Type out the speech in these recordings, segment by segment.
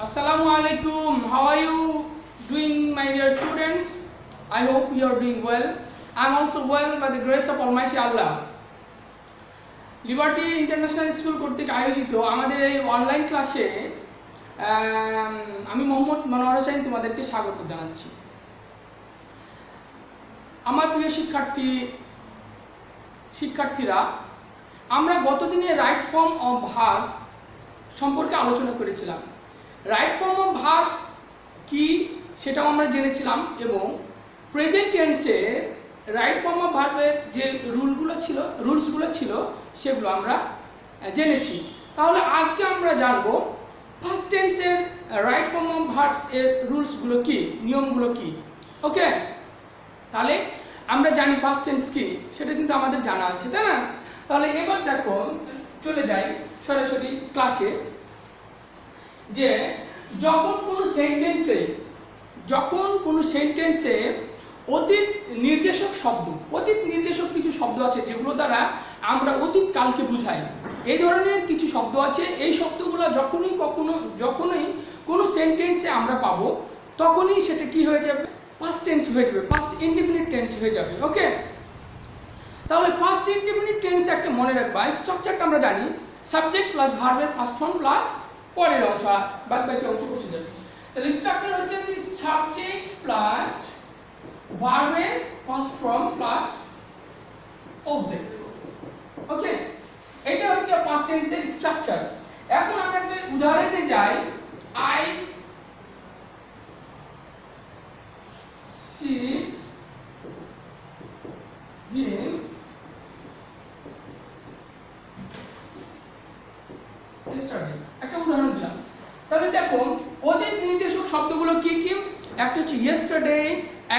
Assalamu alaikum. How are you doing, my dear students? I hope you are doing well. I am also well by the grace of Almighty Allah. Liberty international school কর্তৃক আয়োজিত আমাদের এই online ক্লাসে আমি মোহাম্মদ মনোয়ার হোসেন তোমাদেরকে স্বাগত জানাচ্ছি। আমার প্রিয় শিক্ষার্থীরা, আমরা গতদিনে রাইট ফর্ম অফ ভার্ব সম্পর্কে আলোচনা করেছিলাম। রাইট ফর্ম অফ ভার্ব কি সেটাও আমরা জেনেছিলাম এবং প্রেজেন্ট টেন্সে রাইট ফর্ম অফ ভার্বের যে রুলসগুলো ছিল সেগুলো আমরা জেনেছি। তাহলে আজকে আমরা জানবো ফার্স্ট টেন্সের রাইট ফর্ম অফ ভার্বস এর রুলসগুলো কি, নিয়মগুলো কি। ওকে, তাহলে আমরা জানি ফার্স্ট টেন্স কি, সেটা কিন্তু আমাদের জানা আছে, তাই না? তাহলে এবার দেখো, চলে যাই সরাসরি ক্লাসে। যে যখন কোনো সেন্টেন্সে অতীত নির্দেশক কিছু শব্দ আছে যেগুলো দ্বারা আমরা অতীত কালকে বুঝাই। এই ধরনের কিছু শব্দ আছে। এই শব্দগুলো যখনই কোনো সেন্টেন্সে আমরা পাবো তখনই সেটা কি হয়ে যাবে, পাস্ট টেন্স হয়ে যাবে, পাস্ট ইনডিফিনিট টেন্স হয়ে যাবে। ওকে, তাহলে পাস্ট ইনডিফিনিট টেন্স একটা মনে রাখবা। স্ট্রাকচারটা আমরা জানি, সাবজেক্ট প্লাস ভার্বের ফার্স্ট ফর্ম প্লাস পরের অংশ, বাদ বাকি অংশ বসে যাবে। তাহলে স্ট্রাকচার হচ্ছে যে সাবজেক্ট প্লাস ভার্বের ফার্স্ট ফর্ম প্লাস অবজেক্ট। ওকে, এটা হচ্ছে পাস্ট টেন্সের স্ট্রাকচার। এখন আমরা একটা উদাহরণে যাই। আই সি হিম স্টাডি, একটা উদাহরণ দিলাম। তাহলে দেখো অতীত নির্দেশক শব্দগুলো কি কি? একটা হচ্ছে ইয়েস্টারডে,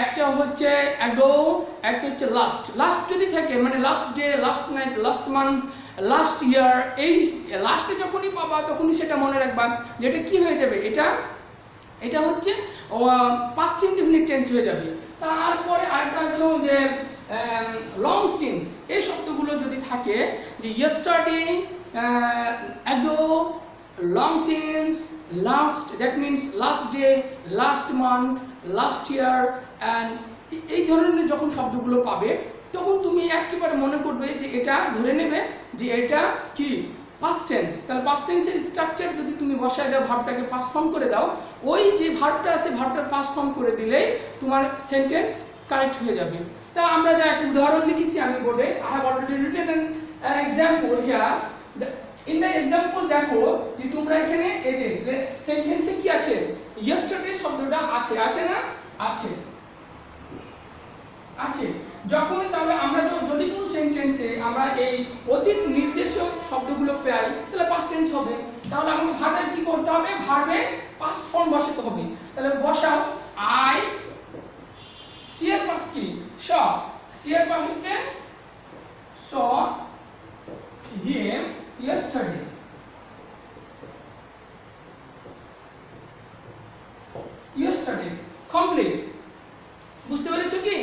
একটা হচ্ছে অ্যাগো, একটা হচ্ছে লাস্ট যদি থাকে মানে last day, last night, last month, last year, এই লাস্টে যখনই পাবা তখনই সেটা মনে রাখবা যে এটা কি হয়ে যাবে, এটা হচ্ছে পাস্ট ইনডিফিনিট টেন্স হয়ে যাবে। তারপরে আরেকটা আছে যে লং সিন্স, এই শব্দগুলো যদি থাকে যে yesterday, ago, long since, last, that means last day, last month, last year, and এই ধরনের যখন শব্দগুলো পাবে তখন তুমি একেবারে মনে করবে যে এটা ধরে নেবে যে এটা কি পাস্ট টেন্স। তাহলে পাস্ট টেন্সের স্ট্রাকচার যদি তুমি বসায় দাও, ভার্বটাকে ফার্স্ট ফর্ম করে দাও, ওই যে ভার্বটা আছে ভার্বটার ফার্স্ট ফর্ম করে দিলেই তোমার সেন্টেন্স কারেক্ট হয়ে যাবে। তা আমরা যা একটা উদাহরণ লিখেছি আমি বোর্ডে, I have already written an example here. In the example দেখো যে তোমরা এখানে এই যে সেন্টেন্সে কি আছে, ইয়েস্টারডে শব্দটা আছে না? আছে। যখনই তাহলে আমরা যদি কোনো সেন্টেন্সে আমরা এই অতীত নির্দেশক শব্দগুলো পাই তাহলে পাস্ট টেন্স হবে। তাহলে আমাকে ভার্বের কি করতে হবে, ভার্বের পাস্ট ফর্ম বসাতে হবে। তাহলে বসাও, আই সি এর পাস্ট কি, স, সি এর পাস্ট হচ্ছে স, হিম yesterday, কমপ্লিট। বুঝতে পেরেছো কি?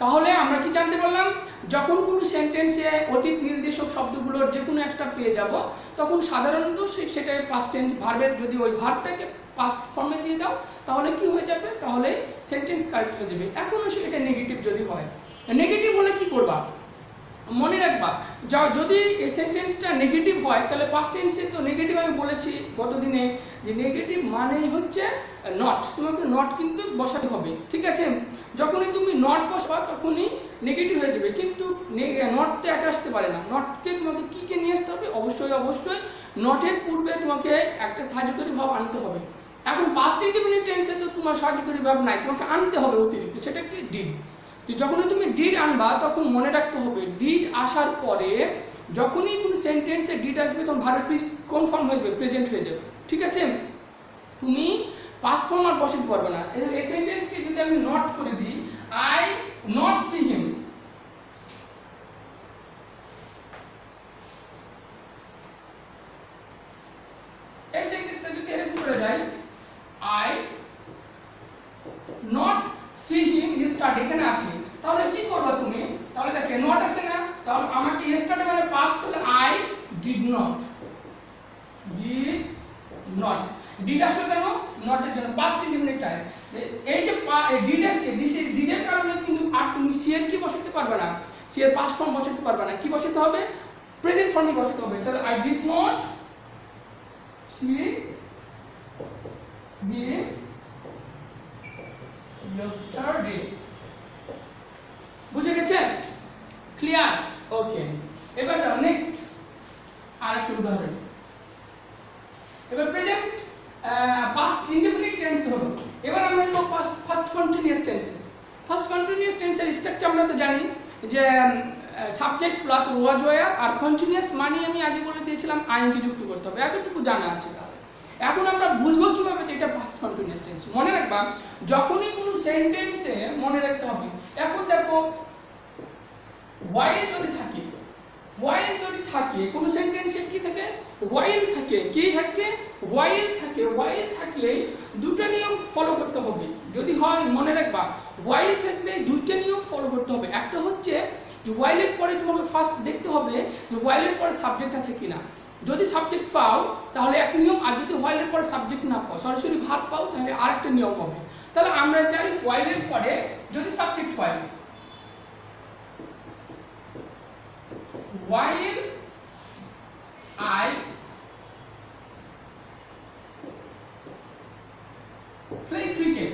তাহলে আমরা কি জানতে পারলাম, যখন কোনো সেন্টেন্সে অতীত নির্দেশক শব্দগুলোর যে কোনো একটা পেয়ে যাব তখন সাধারণত সেটা পাস্ট টেন্স, ভার্বের যদি ওই ভার্বটাকে পাস্ট ফর্মে দিয়ে দাও তাহলে কি হয়ে যাবে, তাহলে সেন্টেন্স কারেক্ট হয়ে যাবে। এখন এটা নেগেটিভ যদি হয়, নেগেটিভ হলে কি করবা মনে রাখবা, যদি এই সেন্টেন্সটা নেগেটিভ হয় তাহলে পাস্ট টেন্সে তো নেগেটিভ আমি বলেছি গতদিনে যে নেগেটিভ মানেই হচ্ছে নট, তোমাকে নট কিন্তু বসাতে হবে, ঠিক আছে? যখনই তুমি নট বসাবা তখনই নেগেটিভ হয়ে যাবে, কিন্তু নটটা একা আসতে পারে না, নটকে তোমাকে কি নিয়ে আসতে হবে, অবশ্যই নটের পূর্বে তোমাকে একটা সাহায্যকারী ভাব আনতে হবে। এখন পাস্ট ইনডিফিনিট টেন্সে তো তোমার সাহায্যকারী ভাব নাই, তোমাকে আনতে হবে অতিরিক্ত, সেটা কি ডিড। যখনই তুমি ডিড আনবা তখন মনে রাখতে হবে ডিড আসার পরে যখনই কোনো সেন্টেন্সে ডিড আসবে তখন ভার্বের কোন ফর্ম হয়ে যাবে, প্রেজেন্ট হয়ে যাবে, ঠিক আছে? তুমি পাস্ট ফর্ম আর বসাতে পারবে না। এই সেন্টেন্সকে যদি আমি নট করে দিই, আই নট সি হিম, এই সেন্টেন্সটা যদি এরকম করে যাই, I not see him yesterday, এখানে আছে, তাহলে কি করবা তুমি? তাহলে দেখো নট আছে না, তাহলে আমাকে ইয়েস্টারডে মানে পাস্ট করলে আই ডিড নট, ডিড আসলে কেন, নট এর জন্য পাস্ট ইনডিফিনিট টাইম। এই যে ডিড আসছে, ডিডের কারণে কিন্তু আর তুমি সি এর কি বসাতে পারবে না, সি এর পাস্ট ফর্ম বসাতে পারবে না, কি বসাতে হবে, প্রেজেন্ট ফর্মে বসাতে হবে। তাহলে I did not see been yesterday। বুঝে গেছে? ক্লিয়ার? ওকে, এবার নেক্সট আরেকটা উদাহরণ। এবার প্রেজেন্ট পাস্ট ইনডিফিনিট টেন্স হলো। এবার আমরা দেখব first continuous tense. First continuous টেন্সের স্ট্রাকচার আমরা তো জানি যে সাবজেক্ট প্লাস ওয়াজ ওয়্যার, আর কন্টিনিউয়াস মানে আমি আগে বলে দিয়েছিলাম আইএনজি যুক্ত করতে হবে, এতটুকু জানা আছে। তাহলে এখন আমরা বুঝবো কিভাবে যে এটা ফার্স্ট কন্টিনিউয়াস টেন্স। মনে রাখবা যখনই কোনো সেন্টেন্সে মনে রাখতে হবে। এখন দেখো while যদি থাকে, while যদি থাকে কোন সেন্টেন্সে কি থাকে, while থাকে, কি থাকে, while থাকে। while থাকলে দুটো নিয়ম ফলো করতে হবে। যদি হয় মনে রাখবা while থাকলে দুটো নিয়ম ফলো করতে হবে। একটা হচ্ছে যে while এর পরে তোমাকে ফার্স্ট দেখতে হবে যে while এর পরে সাবজেক্ট আছে কিনা। যদি সাবজেক্ট পাও তাহলে এক নিয়ম, আর যদি while এর পরে সাবজেক্ট না পাও, সরাসরি ভার্ব পাও, তাহলে আরেকটা নিয়ম হবে। তাহলে আমরা চাই while এর পরে যদি সাবজেক্ট হয়, while I play cricket,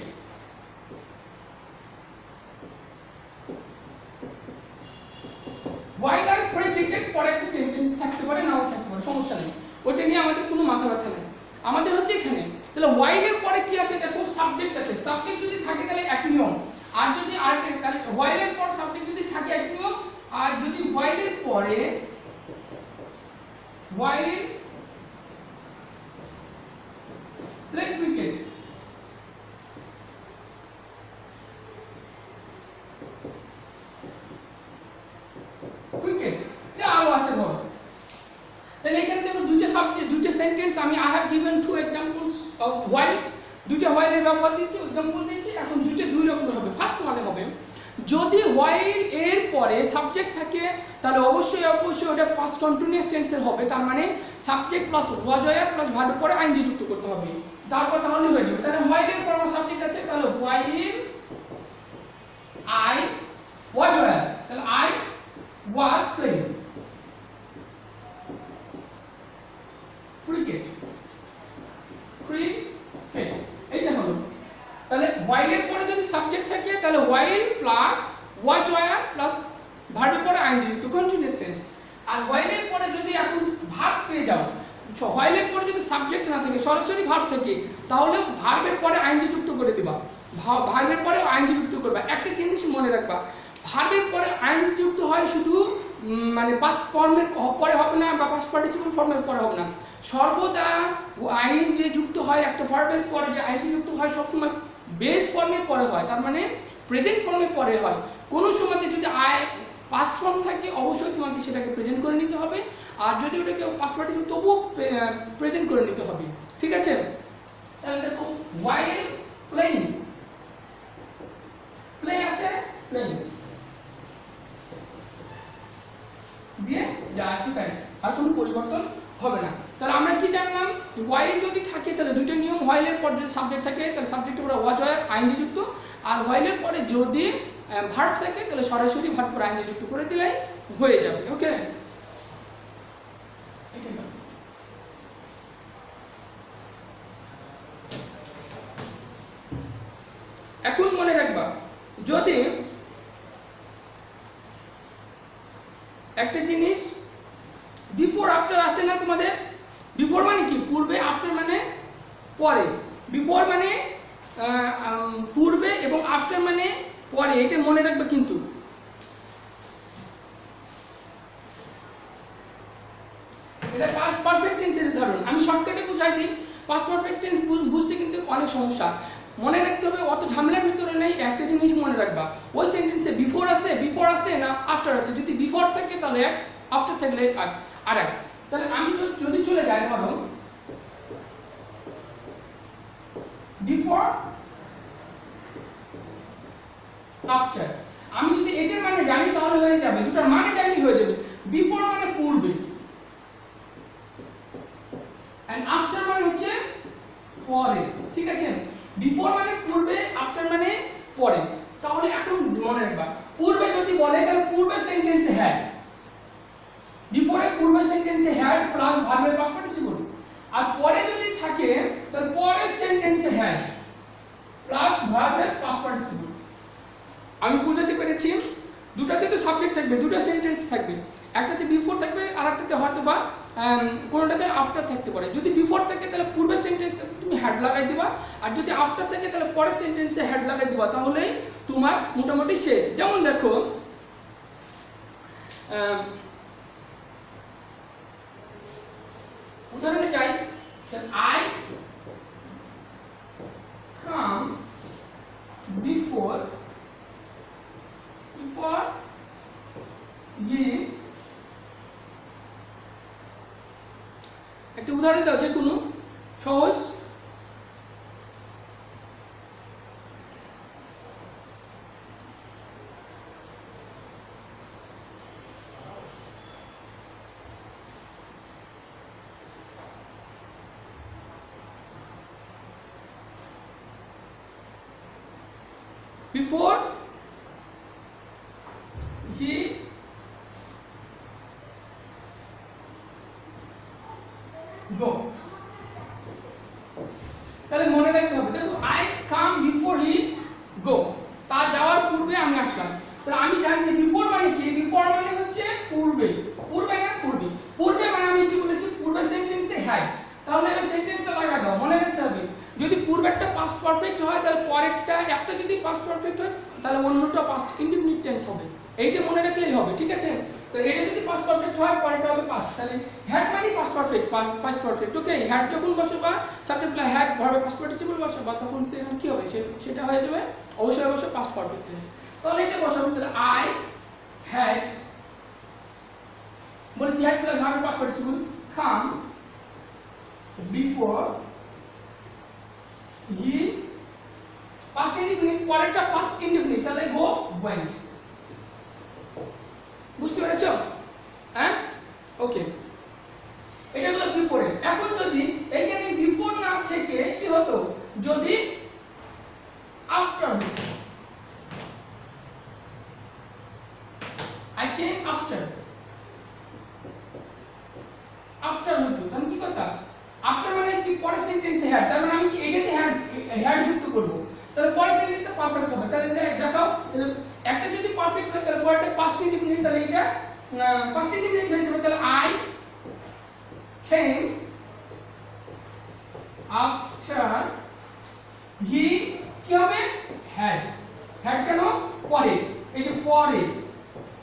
while I play cricket পরে একটা সেন্টেন্স থাকতে পারে, নাও থাকতে পারে, সমস্যা নেই, ওটা নিয়ে আমাদের কোনো মাথা ব্যথা নেই। আমাদের হচ্ছে এখানে তাহলে while এর পরে কি আছে দেখো, সাবজেক্ট আছে। সাবজেক্ট যদি থাকে তাহলে এক নিয়ম, আর যদি তাহলে while এর পর সাবজেক্ট যদি থাকে এক নিয়ম, আর যদি while এর পরে while play cricket, cricket এটা আরো আছে বড়। তাহলে এখানে দেখো দুটো সাবজেক্ট, দুটো সেন্টেন্স আমি I have given two examples of whiles, দুটো while এর ব্যবহার দিয়েছি, এক্সাম্পল দিয়েছি। এখন দুটো দুই রকম হবে। ফার্স্ট মানে হবে যদি while এর পরে সাবজেক্ট থাকে তাহলে অবশ্যই ওটা পাস্ট কন্টিনিউয়াস টেন্সের হবে। তার মানে subject plus was wire plus ভার্বের পরে আইএনজি যুক্ত করতে হবে, তারপর তাহলে হয়ে যাবে। তাহলে while এর পরে সাবজেক্ট আছে, তাহলে while I was ওয়্যার, তাহলে I was playing cricket, cricket এইটা হলো। তাহলে while এর পরে যদি সাবজেক্ট থাকে তাহলে while plus was were plus ভার্বের পরে আইএনজি যুক্ত কন্টিনিউয়াস টেন্স। আর while এর পরে যদি এখন ভার্ব পেয়ে যাও, while এর পরে যদি সাবজেক্ট না থাকে, সরাসরি ভার্ব থাকে, তাহলে ভার্বের পরে আইএনজি যুক্ত করে দিবা, ভার্বের পরে আইএনজি যুক্ত করবা। একটা জিনিস মনে রাখবা, ভার্বের পরে আইএনজি যুক্ত হয় শুধু মানে পাস্ট ফর্মের পরে হবে না, বা পাস্ট পার্টিসিপল ফর্মের পরে হবে না, সর্বদা আইএনজি যুক্ত হয় একটা ভার্বের পরে। যে আইএনজি যুক্ত হয় সবসময় বেস ফর্মের পরে হয়, তার মানে প্রেজেন্ট ফর্মের পরে হয়। কোনো সময়তে যদি পাস্ট ফর্ম থাকে অবশ্যই তোমাকে সেটাকে প্রেজেন্ট করে নিতে হবে, আর যদি ওটাকে পাস্ট পার্টিসিপল তবুও প্রেজেন্ট করে নিতে হবে, ঠিক আছে? তাহলে দেখো while playing, প্লে আছে, playing দিয়ে যা আছে তাই, আর কোনো পরিবর্তন হবে না। তাহলে আমরা কি জানলাম, while যদি থাকে তাহলে দুটো নিয়ম, while এর পর যদি সাবজেক্ট থাকে তাহলে সাবজেক্টের পরে was ওয়্যার আইএনজি যুক্ত, আর while এর পরে যদি ভার্ব থাকে তাহলে সরাসরি ভার্ব পরে আইএনজি যুক্ত করে দিলেই হয়ে যাবে। ওকে, এখন মনে রাখবা যদি একটা জিনিস বিফোর আফটার আসে না তোমাদের, বিফোর মানে কি পূর্বে, আফটার মানে পরে। বিফোর মানে পূর্বে এবং আফটার মানে পরে, এটা মনে রাখবে। কিন্তু এটা পাস্ট পারফেক্ট টেন্সের উদাহরণ, আমি শর্টকাটে বুঝাই দিই। পাস্ট পারফেক্ট টেন্স বুঝতে কিন্তু অনেক সমস্যা, মনে রাখতে হবে, অত ঝামেলার ভিতরে নেই। একটা জিনিস মনে রাখবা, ওই সেন্টেন্সে বিফোর আসে না আফটার আসে। যদি বিফোর থাকে তাহলে এক, আফটার থাকলে আর এক। তাহলে আমি তো যদি চলে যাই, ধরো বিফোর আফটার, আমি যদি এটার মানে জানি তাহলে হয়ে যাবে, দুটার মানে জানি হয়ে যাবে। বিফোর মানে পূর্বে, এন্ড আফটার মানে হচ্ছে পরে, ঠিক আছে। বিফোর মানে পূর্বে, আফটার মানে পরে। তাহলে এখন মনে রাখবা, পূর্বে যদি বলে তাহলে পূর্বের সেন্টেন্সে হ্যাড, বিফোরে পূর্বের সেন্টেন্সে হ্যাড প্লাস ভার্বের পাস্ট পার্টিসিপল, আর পরে যদি থাকে তাহলে পরের সেন্টেন্সে হ্যাড প্লাস ভার্বের পাস্ট পার্টিসিপল। আমি বুঝাতে পেরেছি? দুটাতে তো সাবজেক্ট থাকবে, দুটো সেন্টেন্স থাকবে, একটাতে বিফোর থাকবে আর একটাতে হয়তো বা কোনোটাতে আফটার থাকতে পারে। যদি বিফোর থাকে তাহলে পূর্বের সেন্টেন্সটাতে তুমি হ্যাড লাগাই দিবা, আর যদি আফটার থাকে তাহলে পরের সেন্টেন্সে হ্যাড লাগাই দিবা, তাহলেই তোমার মোটামুটি শেষ। যেমন দেখো, উদাহরণে চাই, আই কাম বিফোর হি, একটা উদাহরণ দাও যে কোনো সহজ। Before he go, তাহলে মনে রাখতে হবে, দেখো আই কাম বিফোর হি গো, তা যাওয়ার পূর্বে আমি আসলাম। তাহলে আমি জানি যে বিফোর মানে কি, বিফোর মানে হচ্ছে পূর্বে, পূর্বে না পূর্বে, পূর্বে মানে আমি কি বলেছি, পূর্বের সেন্টেন্সে হ্যাড, তাহলে আমি সেন্টেন্সটা লাগা দাও, মনে রাখতে হবে। যদি পূর্বেরটা পাস্ট পারফেক্ট হয় তাহলে পরেরটা, একটা যদি পাস্ট পারফেক্ট হয় তাহলে অন্যটা পাস্ট ইনডিফিনিট টেন্স হবে, এইটা মনে রাখলেই হবে, ঠিক আছে। তো এটা যদি পাস্ট পারফেক্ট হয় পরেরটা হবে পাস্ট, তাহলে হ্যাড মানে past perfect, past perfect, okay. Had যখন বসবা সাবজেক্ট প্লাস হ্যাড ভার্বে পাস্ট পার্টিসিপল বসবা, তখন কি হবে, সেটা হয়ে যাবে অবশ্যই অবশ্যই পাস্ট পারফেক্ট টেন্স। তাহলে এটা বসাবো, তাহলে আই হ্যাড, বলেছি হ্যাড প্লাস ভার্বে past participle, come before he, past indefinite, পরেরটা পাস্ট ইনডিফিনিট, তাহলে গো ওয়েন্ট। বুঝতে পেরেছো? হ্যাঁ, ওকে। এটা হলো বিফোরে। এখন যদি এখানে বিফোর না থেকে কি হতো, যদি আফটার হতো, আই কেম আফটার, আফটার হতো, তাহলে কি কথা, আফটার মানে কি পরের সেন্টেন্সে হ্যাড, তার মানে আমি কি এটাতে হ্যাড যুক্ত করব, তাহলে পরের সেন্টেন্সটা পারফেক্ট হবে। তাহলে দেখাও, একটা যদি পারফেক্ট হয় তাহলে পরেরটা পাস্ট ইনডিফিনিট, তাহলে এটা পাস্ট ইনডিফিনিট হয়ে যাবে। তাহলে আই কেম আফটার হি, কি হবে, হ্যাড, হ্যাড কেন, পরে, এই যে পরে,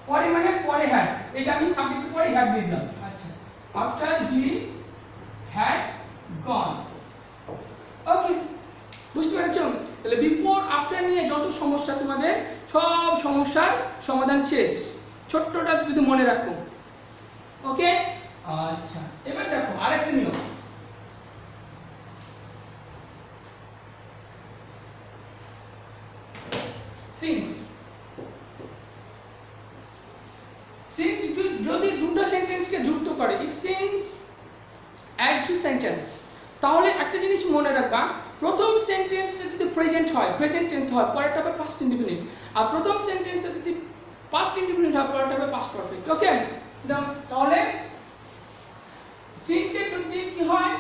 পরে মানে পরে হ্যাড, এই যে আমি সাবজেক্ট পরে হ্যাড দিয়ে দিলাম। আচ্ছা, আফটার হি হ্যাড গন, ওকে। বুঝতে পেরেছো? তাহলে বিফোর আফটার নিয়ে যত সমস্যা তোমাদের, সব সমস্যার সমাধান শেষ, ছোট্টটা যদি মনে রাখো, ওকে। আচ্ছা, এবার দেখো আরেকটা নিয়ম, সিন্স, সিন্স যদি দুটো সেন্টেন্সকে যুক্ত করে, if since add to sentence, তাহলে একটা জিনিস মনে রাখবা, প্রথম সেন্টেন্সটা যদি প্রেজেন্ট হয়, প্রেজেন্ট টেন্স হয়, পরেরটা হবে পাস্ট ইনডিফিনিট, আর প্রথম সেন্টেন্সটা যদি পাস্ট ইনডিফিনিট হয়, পরেরটা হবে পাস্ট পারফেক্ট, ওকে। তাহলে সিন্সের যদি কি হয়,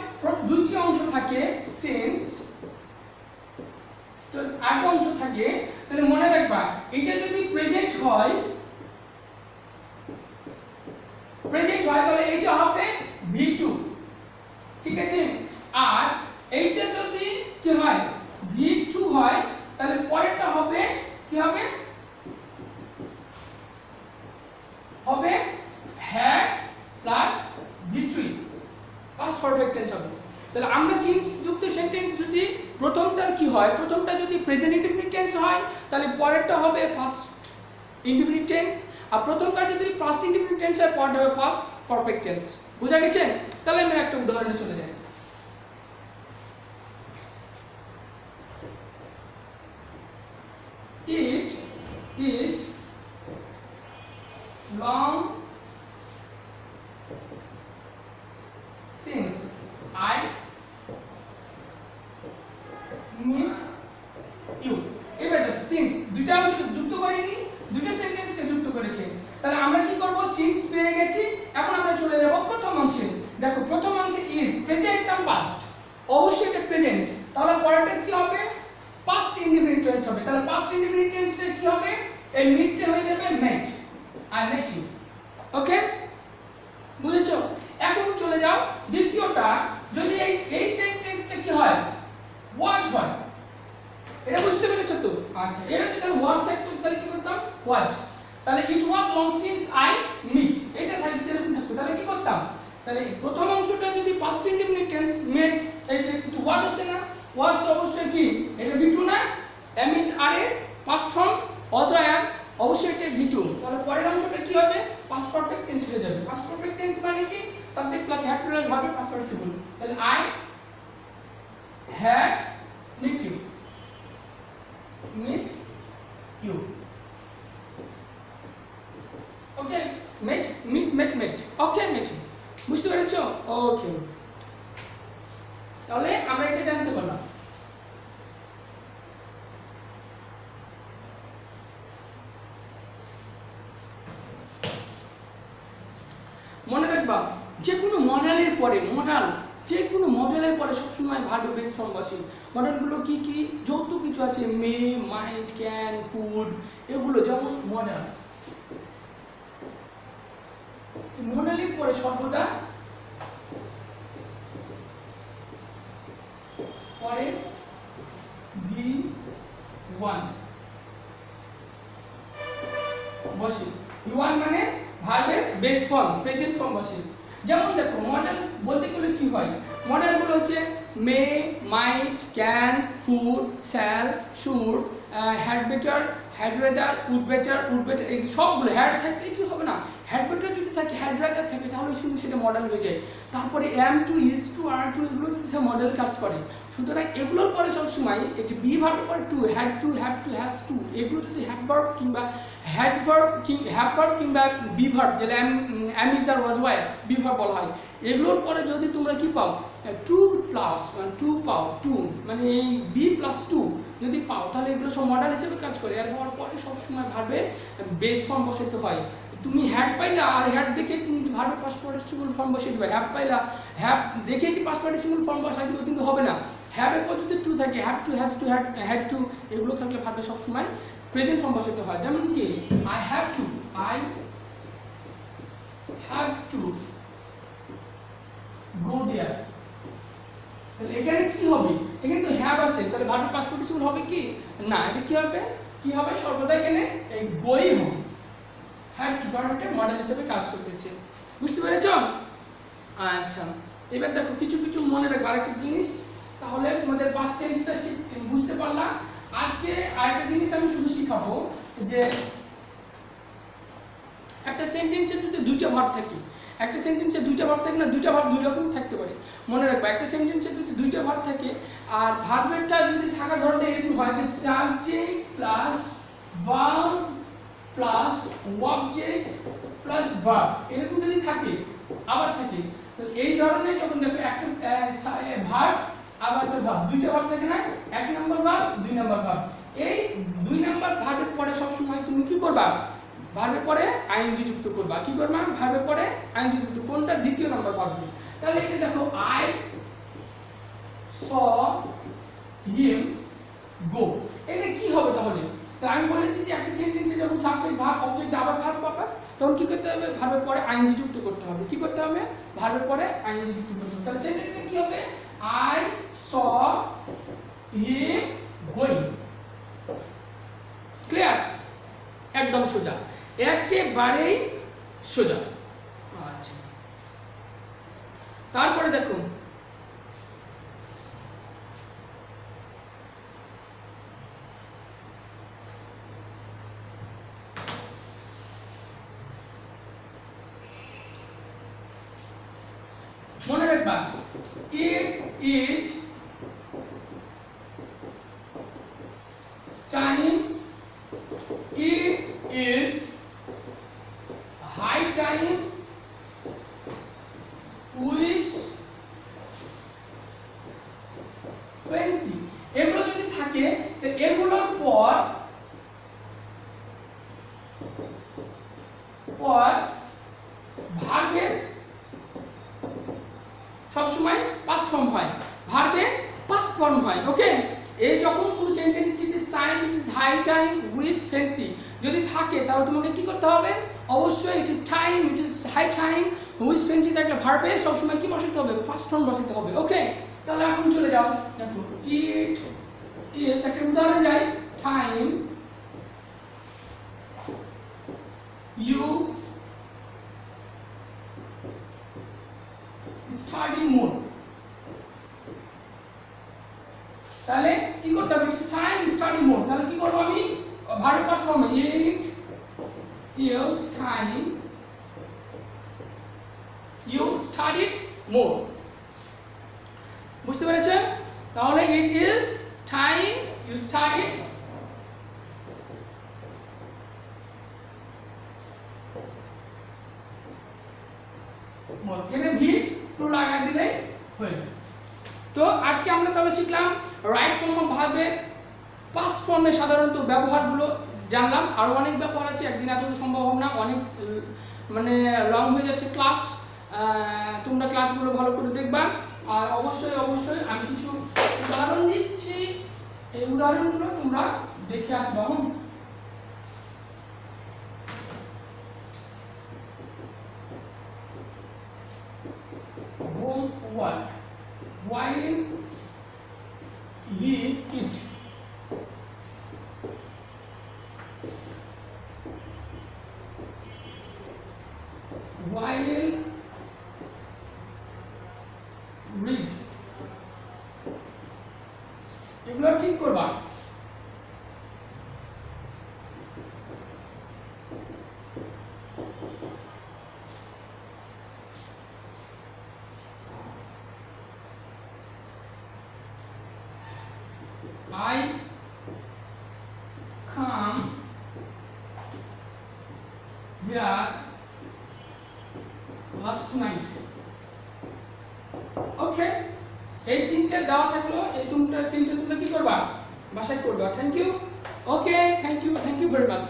দুটি অংশ থাকে, সিন্স তো একটা অংশ থাকে, তাহলে মনে রাখবা এটা যদি প্রেজেন্ট হয়, প্রেজেন্ট হয় তাহলে এটা হবে V2, ঠিক আছে। আর এইটা যদি কি হয়, V2 হয়, তাহলে পরেরটা হবে কি হবে, হবে had plus V3, past perfect tense হবে। তাহলে আমরা সিন্স যুক্ত সেন্টেন্স যদি প্রথমটা কি হয়, প্রথমটা যদি প্রেজেন্ট ইনডিফিনিট টেন্স হয়, তাহলে পরেরটা হবে ফার্স্ট ইনডিফিনিট টেন্স, আর প্রথমটা যদি পাস্ট ইনডিফিনিট টেন্স হয়, পরেরটা হবে পাস্ট পারফেক্ট টেন্স। বুঝা গেছে? তাহলে আমরা একটা উদাহরণে চলে যাই। It long since I meet you। এবার দেখো সিন্স দুইটা যুক্ত করিনি, দুটো সেন্টেন্সকে যুক্ত করেছে। তাহলে আমরা কি করব, সিন্স পেয়ে গেছি, এখন আমরা চলে যাব প্রথম অংশে। দেখো প্রথম অংশে ইজ প্রেজেন্ট না পাস্ট, অবশ্যই এটা প্রেজেন্ট, তাহলে পরেরটা কি হবে, পাস্ট ইনডিফিনিট টেন্স হবে। তাহলে পাস্ট ইনডিফিনিট টেন্সে কি হবে, এই মিটতে হয়ে যাবে মেট, আই মেট ইউ। ওকে, বুঝেছো? এখন চলে যাও দ্বিতীয়টা, যদি এই সেন্টেন্সটা কি হয়, ওয়াজ হয়, এটা বুঝতে পেরেছো তো? আচ্ছা, এটা যদি ওয়াজ থাকতো তাহলে কি করতাম, ওয়াজ। তাহলে it was long since I meet, এটা থাকতে এরকম থাকতো, তাহলে কি করতাম, তাহলে প্রথম অংশটা যদি পাস্ট ইনডিফিনিট টেন্স মেট, এই যে কিছু ওয়াজ আছে না, ওয়াজ তো অবশ্যই কি এটা ভি2 না, am is are a past form, also am, অবশ্যই এটা ভি2। তাহলে পরের অংশটা কি হবে, পাস্ট পারফেক্ট টেন্স হয়ে যাবে। পাস্ট পারফেক্ট টেন্স মানে কি, সাবজেক্ট প্লাস হ্যাড প্লাস ভার্বের পাস্ট পার্টিসিপল। তাহলে I had meet you, meet you। Okay, meet okay, meet you, বুঝতে পেরেছো? ওকে, তাহলে আমরা এটা জানতে পারলাম। মনে রাখবা যে কোনো মডেলের পরে যে কোনো মডেলের পরে সবসময় ভার্ব বেস ফর্ম বসে। মডেলগুলো কি কি, যত কিছু আছে, মে, মাইট, ক্যান, কুড, এগুলো যেমন মডেল, মডেলের পরে সর্বদা পরে V1 বসে। V1 মানে ভার্বের বেস ফর্ম, প্রেজেন্ট ফর্ম বসে। যেমন দেখো মডেল বলতে গেলে কি হয়, মডেলগুলো হচ্ছে may, might, can, could, shall, should, had better, had rather, would better, এই সবগুলো হ্যাড থাকলে কি হবে না, হ্যাড বেটার যদি থাকে, হ্যাড রেদার থাকে, তাহলে কিন্তু সেটা মডেল হয়ে যায়। তারপরে am to, is to, are to, এগুলো কিন্তু মডেল কাজ করে। সুতরাং এগুলোর পরে সবসময় একটি বি ভার্বের পরে to, had to, have to, has to, এগুলো যদি হ্যাড ভার্ব কিংবা কিংবা বি ভার্ব, যেটা am is are was were be verb বলা হয়, এগুলোর পরে যদি তোমরা কি পাও, টু প্লাস টু পাও, টু মানে এই বি প্লাস টু যদি পাও, তাহলে এগুলো সব মডেল হিসেবে কাজ করে। আর হওয়ার পরে সবসময় ভার্বে বেস ফর্ম বসাতে হয়। তুমি হ্যাড পাইলা, আর হ্যাড দেখে তুমি ভার্বের পাস্ট পার্টিসিপল ফর্ম বসিয়ে দিবে। হ্যাভ পাইলা, হ্যাভ দেখে যে পাস্ট পার্টিসিপল ফর্ম বসাই দিবে, কিন্তু হবে না। হ্যাভের পর যদি টু থাকে, have to, has two, had two, এগুলো থাকলে ভার্বে সবসময় প্রেজেন্ট ফর্ম বসাতে হয়। যেমন কি আই হ্যাভ টু গো দেয়ার, তাহলে এখানে কি হবে, এখানে তো হ্যাভ আছে, তাহলে ভার্বের পাস্ট পার্টিসিপল হবে কি না, এটা কি হবে সর্বদা এখানে এই গোই হবে। হ্যাভ টু কারণ একটা মডেল হিসেবে কাজ করতেছে, বুঝতে পেরেছো? আচ্ছা, এবার দেখো কিছু মনে রাখবে আরেকটা জিনিস, তাহলে তোমাদের পাস্ট টেন্সটা বুঝতে পারলা। আজকে আরেকটা জিনিস আমি শুধু শিখাবো, যে একটা সেন্টেন্সে যদি দুইটা ভার্ব থাকে, একটা সেন্টেন্সে দুইটা ভার্ব থাকে না, দুইটা ভার্ব দুই রকম থাকতে পারে। মনে রাখবা একটা সেন্টেন্সে যদি দুইটা ভার্ব থাকে, আর ভার্বেরটা যদি থাকা ধরনের এরকম হয় যে subject plus verb plus object plus verb, এরকম যদি থাকে, আবার থাকে, তো এই ধরনের যখন দেখো একটা ভার্ব আবার একটা ভার্ব, দুইটা ভার্ব থাকে না, এক নম্বর ভার্ব, দুই নম্বর ভার্ব, এই দুই নম্বর ভার্বের পরে সবসময় তুমি কি করবা, ভার্বের পরে আইএনজি যুক্ত করবা। কি করবা, ভার্বের পরে আইএনজি যুক্ত, কোনটা, দ্বিতীয় নম্বর ভার্ব। তাহলে এটা দেখো আই স হিম গো, এটা কি হবে তাহলে, তাহলে আমি বলেছি যে একটা সেন্টেন্সে যখন সাবজেক্ট ভার্ব অবজেক্ট আবার ভার্ব পাবা, তখন কি করতে হবে, ভার্বের পরে আইএনজি যুক্ত করতে হবে। কি করতে হবে, ভার্বের পরে আইএনজি যুক্ত করতে হবে। তাহলে সেন্টেন্সে কি হবে, I saw him going. Clear? একদম সোজা, একেবারেই সোজা। আচ্ছা, তারপরে দেখো মনে রাখবা, it is time, it is high time, foolish, fancy, থাকে, তো এগুলোর পর ভার্বের সবসময় পাস্ট ফর্ম হয়, ভার্বের পাস্ট ফর্ম হয়। ওকে, এই যখন কোন sentence it is time, it is high time, wish fancy যদি থাকে তাহলে তোমাকে কি করতে হবে, অবশ্যই it is time, it is high time, wish fancy থাকলে ভার্বের সবসময় কি বসাতে হবে, ফার্স্ট ফর্ম বসাতে হবে। ওকে, তাহলে এখন চলে যাও, দেখো ইট ইজ একটা উদাহরণ যায়, টাইম ইউ স্টাডি মোর, তাহলে কি করতে হবে, ইটস টাইম স্টাডি মোর, তাহলে কি করব আমি, ভার্ব পাস্ট ফর্মে it is time you studied more. বুঝতে পেরেছেন? তাহলে it is time you studied more, এখানে ভি টু লাগাই দিলে হয়ে যাবে। তো আজকে আমরা তাহলে শিখলাম রাইট ফর্ম অফ ভার্বের পাস্ট ফর্মে সাধারণত ব্যবহারগুলো জানলাম। আরও অনেক ব্যবহার আছে, একদিন এত সম্ভব হবে না, অনেক মানে লং হয়ে যাচ্ছে ক্লাস। তোমরা ক্লাসগুলো ভালো করে দেখবা, আর অবশ্যই অবশ্যই আমি কিছু উদাহরণ দিচ্ছি, এই উদাহরণগুলো তোমরা দেখে আসবা। Homework while he eat, while read, এগুলো ঠিক করবা। I come here last night. ওকে, এই তিনটে দেওয়া থাকলো, এই তিনটে তোমরা কি করবা, বাসায় করবা। Thank you. Okay, thank you very much.